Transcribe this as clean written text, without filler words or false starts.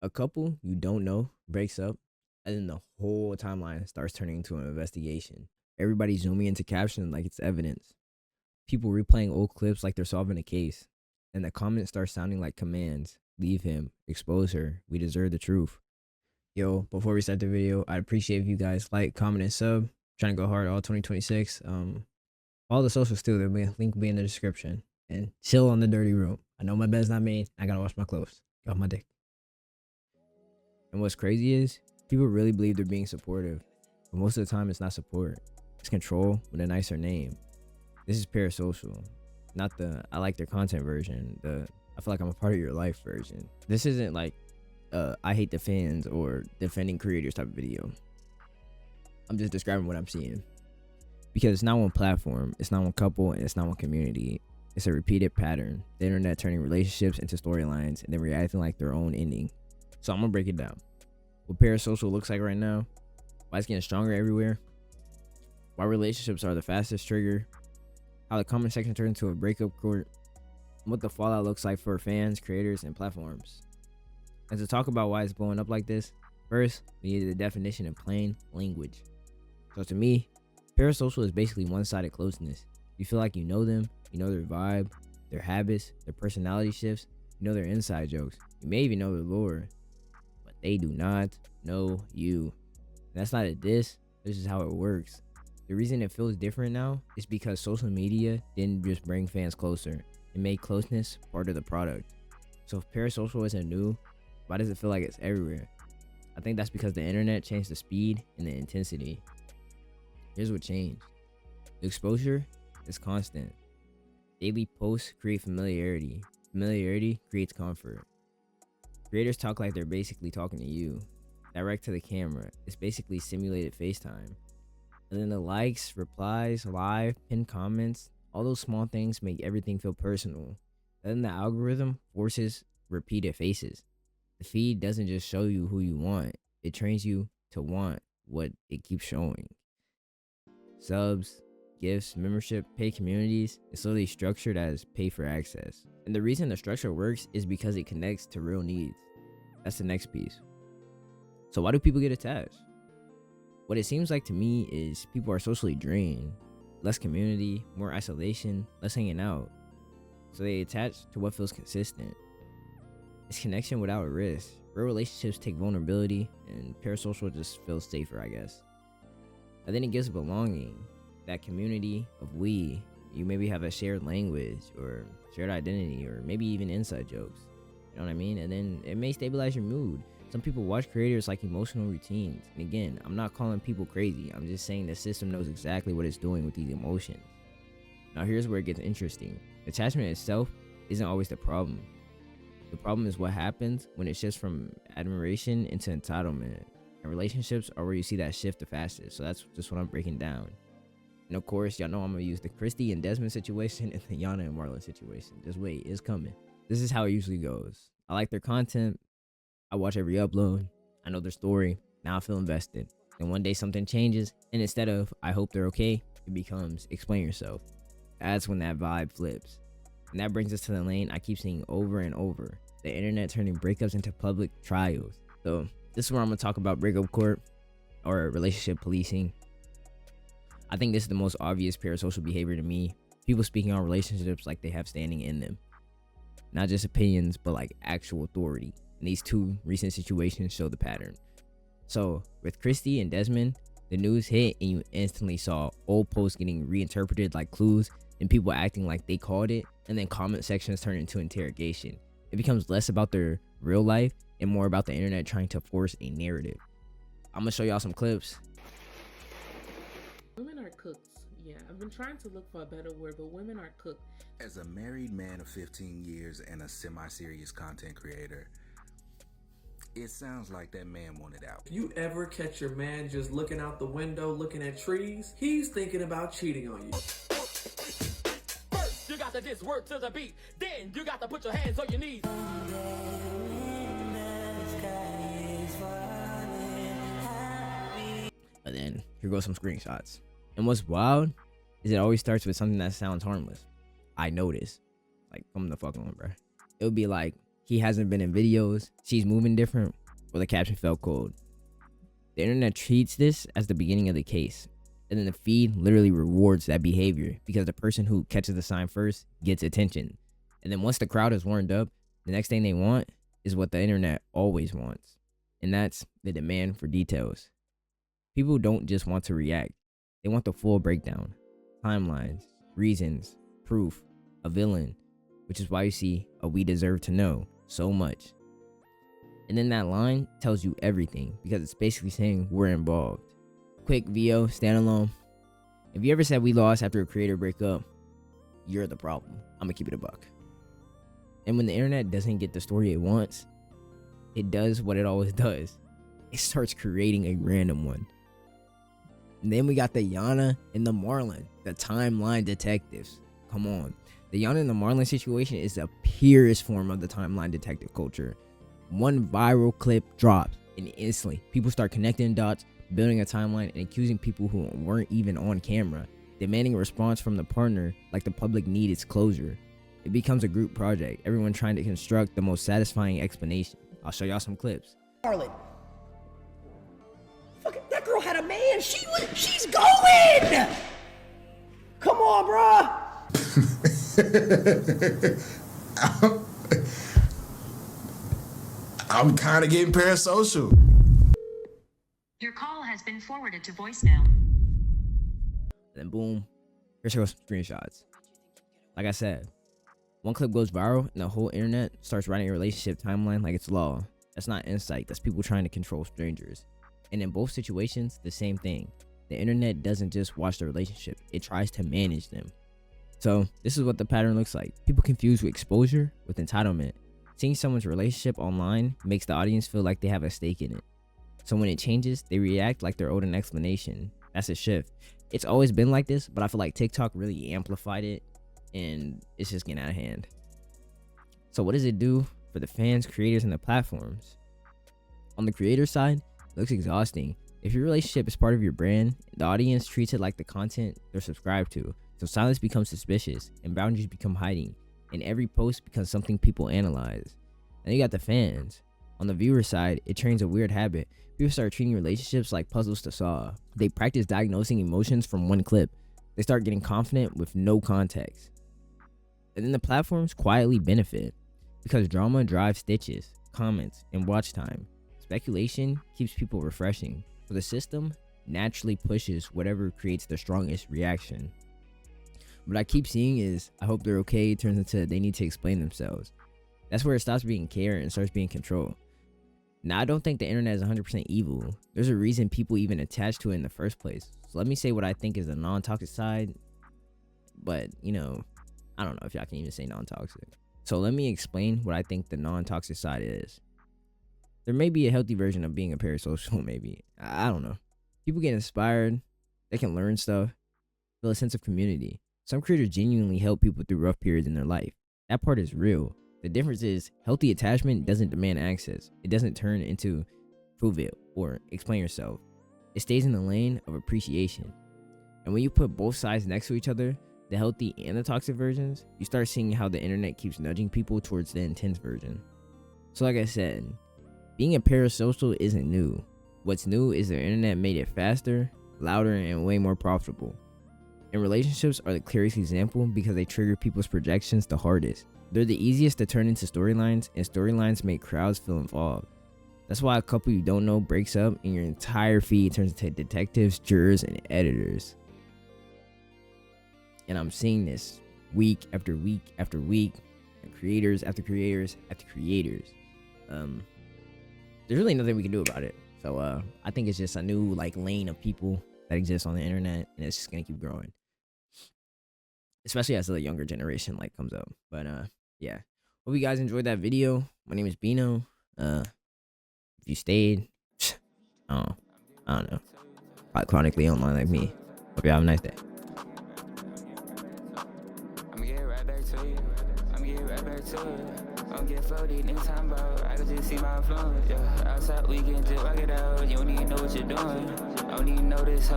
A couple you don't know breaks up, and then the whole timeline starts turning into an investigation. Everybody zooming into captions like it's evidence. People replaying old clips like they're solving a case. And the comments start sounding like commands. Leave him. Expose her. We deserve the truth. Yo, before we start the video, I'd appreciate if you guys like, comment, and sub. Trying to go hard all 2026. All the socials too. There'll be a link will be in the description. And chill on the dirty room. I know my bed's not made. I gotta wash my clothes. Get off my dick. And what's crazy is people really believe they're being supportive, but most of the time it's not support. It's control with a nicer name. This is parasocial, not the I like their content version. The I feel like I'm a part of your life version. This isn't like I hate the fans or defending creators type of video. I'm just describing what I'm seeing. Because it's not one platform, it's not one couple, and it's not one community. It's a repeated pattern. The internet turning relationships into storylines and then reacting like their own ending. So I'm gonna break it down. What parasocial looks like right now, why it's getting stronger everywhere, why relationships are the fastest trigger, how the comment section turned into a breakup court, and what the fallout looks like for fans, creators, and platforms. And to talk about why it's blowing up like this, first, we need the definition in plain language. So to me, parasocial is basically one-sided closeness. You feel like you know them, you know their vibe, their habits, their personality shifts, you know their inside jokes. You may even know their lore, but they do not know you. And that's not a diss, this is how it works. The reason it feels different now is because social media didn't just bring fans closer, it made closeness part of the product. So if parasocial isn't new, why does it feel like it's everywhere? I think that's because the internet changed the speed and the intensity. Here's what changed. The exposure is constant. Daily posts create familiarity. Familiarity creates comfort. Creators talk like they're basically talking to you. Direct to the camera. It's basically simulated FaceTime. And then the likes, replies, live, pinned comments, all those small things make everything feel personal. And then the algorithm forces repeated faces. The feed doesn't just show you who you want. It trains you to want what it keeps showing. Subs, gifts, membership, paid communities, it's slowly structured as pay for access. And the reason the structure works is because it connects to real needs. That's the next piece. So why do people get attached? What it seems like to me is people are socially drained. Less community, more isolation, less hanging out. So they attach to what feels consistent. It's connection without a risk. Real relationships take vulnerability, and parasocial just feels safer, I guess. And then it gives belonging, that community of we. You maybe have a shared language or shared identity or maybe even inside jokes. You know what I mean? And then it may stabilize your mood. Some people watch creators like emotional routines. And again, I'm not calling people crazy. I'm just saying the system knows exactly what it's doing with these emotions. Now here's where it gets interesting. Attachment itself isn't always the problem. The problem is what happens when it shifts from admiration into entitlement. And relationships are where you see that shift the fastest. So that's just what I'm breaking down. And of course, y'all know I'm going to use the Kristy and Desmond situation and the Yonna and Marlon situation. Just wait, it's coming. This is how it usually goes. I like their content. I watch every upload. I know their story. Now I feel invested. And one day something changes. And instead of, I hope they're okay, it becomes, explain yourself. That's when that vibe flips. And that brings us to the lane I keep seeing over and over. The internet turning breakups into public trials. So this is where I'm going to talk about breakup court or relationship policing. I think this is the most obvious parasocial behavior to me. People speaking on relationships like they have standing in them. Not just opinions, but like actual authority. And these two recent situations show the pattern. So with Kristy and Desmond, the news hit and you instantly saw old posts getting reinterpreted like clues and people acting like they called it, and then comment sections turn into interrogation. It becomes less about their real life and more about the internet trying to force a narrative. I'm gonna show y'all some clips. Women are cooks. Yeah, I've been trying to look for a better word, but women are cooks. As a married man of 15 years and a semi-serious content creator, it sounds like that man wanted out. If you ever catch your man just looking out the window, looking at trees, he's thinking about cheating on you. First, you got to just work to the beat. Then you got to put your hands on your knees. And then here goes some screenshots. And what's wild is it always starts with something that sounds harmless. I noticed. Like, come the fuck on, bro. It would be like, he hasn't been in videos, she's moving different, or the caption felt cold. The internet treats this as the beginning of the case, and then the feed literally rewards that behavior because the person who catches the sign first gets attention. And then once the crowd is warmed up, the next thing they want is what the internet always wants, and that's the demand for details. People don't just want to react, they want the full breakdown, timelines, reasons, proof, a villain, which is why you see a "we deserve to know" so much. And then that line tells you everything because it's basically saying we're involved. Quick VO, standalone. If you ever said we lost after a creator breakup, you're the problem. I'm gonna keep it a buck. And when the internet doesn't get the story it wants, it does what it always does. It starts creating a random one. And then we got the Yonna and the Marlon, the timeline detectives. Come on. The Yonna and the Marlon situation is the purest form of the timeline detective culture. One viral clip drops, and instantly people start connecting dots, building a timeline, and accusing people who weren't even on camera, demanding a response from the partner like the public needed closure. It becomes a group project, everyone trying to construct the most satisfying explanation. I'll show y'all some clips. Marlon. Fucking that girl had a man. She's going. Come on, bruh. I'm kind of getting parasocial. Your call has been forwarded to voicemail. Then boom, here goes some screenshots. Like I said, one clip goes viral and the whole internet starts writing a relationship timeline like it's law. That's not insight, that's people trying to control strangers. And in both situations, the same thing. The internet doesn't just watch the relationship, it tries to manage them. So this is what the pattern looks like. People confuse exposure with entitlement. Seeing someone's relationship online makes the audience feel like they have a stake in it. So when it changes, they react like they're owed an explanation. That's a shift. It's always been like this, but I feel like TikTok really amplified it and it's just getting out of hand. So what does it do for the fans, creators, and the platforms? On the creator side, it looks exhausting. If your relationship is part of your brand, the audience treats it like the content they're subscribed to. So silence becomes suspicious and boundaries become hiding, and every post becomes something people analyze. And you got the fans. On the viewer side, it trains a weird habit. People start treating relationships like puzzles to solve. They practice diagnosing emotions from one clip. They start getting confident with no context. And then the platforms quietly benefit because drama drives stitches, comments, and watch time. Speculation keeps people refreshing. So the system naturally pushes whatever creates the strongest reaction. What I keep seeing is "I hope they're okay" turns into "they need to explain themselves." That's where it stops being care and starts being control. Now, I don't think the internet is 100% evil. There's a reason people even attach to it in the first place. So let me say what I think is the non-toxic side. But, you know, I don't know if y'all can even say non-toxic. So let me explain what I think the non-toxic side is. There may be a healthy version of being a parasocial, maybe. I don't know. People get inspired. They can learn stuff. Feel a sense of community. Some creators genuinely help people through rough periods in their life. That part is real. The difference is healthy attachment doesn't demand access. It doesn't turn into prove it or explain yourself. It stays in the lane of appreciation. And when you put both sides next to each other, the healthy and the toxic versions, you start seeing how the internet keeps nudging people towards the intense version. So like I said, being a parasocial isn't new. What's new is the internet made it faster, louder, and way more profitable. And relationships are the clearest example because they trigger people's projections the hardest. They're the easiest to turn into storylines, and storylines make crowds feel involved. That's why a couple you don't know breaks up and your entire feed turns into detectives, jurors, and editors. And I'm seeing this week after week after week, and creators after creators after creators. There's really nothing we can do about it. So I think it's just a new lane of people that exists on the internet, and it's just gonna keep growing. Especially as the younger generation comes up. But yeah. Hope you guys enjoyed that video. My name is Bino. If you stayed, I don't know. Probably chronically online like me. Hope you have a nice day. I'm get right back to it. I'm get floated in time about. I can just see my influence. Yeah, outside we can just rock it out. You don't even know what you're doing. I don't even know this whole.